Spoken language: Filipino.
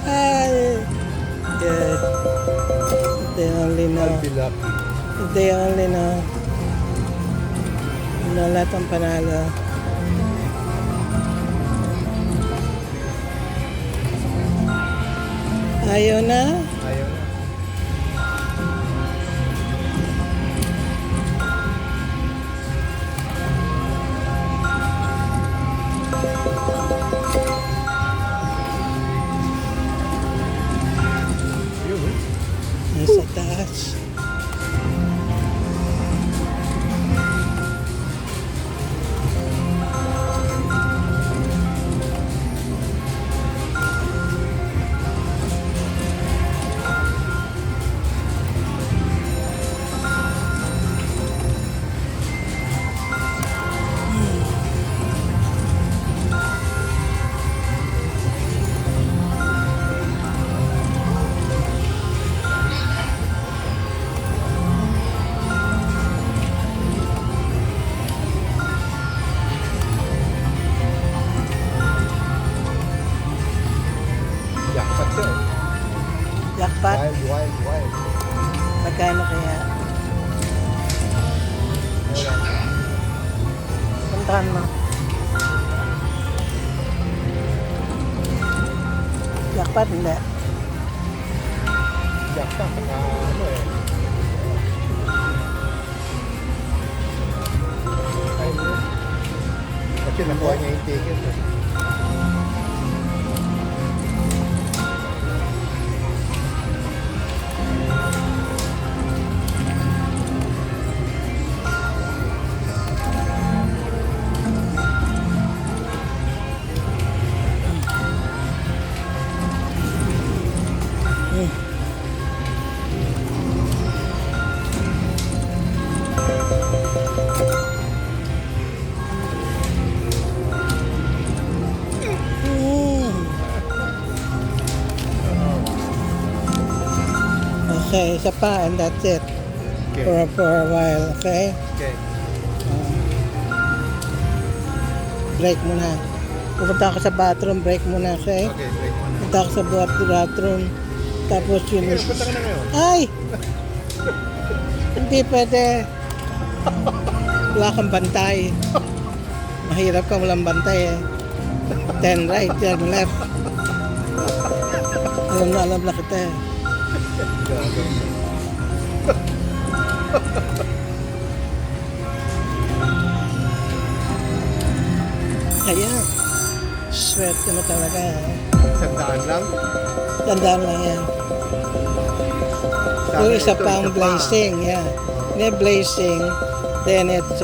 Ay, good. They only know. I'll be lucky. They only know. Lahat ang panalo. Ayaw na? Ayaw na. Yun. Nasa taas. Jackpot to. Jackpot? Wild. Magkano kaya? Puntahan mo. Jackpot, hindi. Jackpot, ano eh. Ay, kasi nakuha niya yung ticket eh. Okay, isa pa and that's it. Okay. For a while, okay? Okay. Break muna. Pupunta ako sa bathroom, break muna, okay? Okay, break mo na. Punta ako sa bathroom. Tapos yun. Sige, punta ka na ngayon. Ay! Hindi pwede. Wala kang bantay. Mahirap ka walang bantay eh. 10 right, 10 left. Alam na kita eh. Kaya, swerte mo talaga. Sandaan lang. Tandaan lang yan. Sana Yung isa ito, pang isa pa. blazing, yeah. May blazing, then it's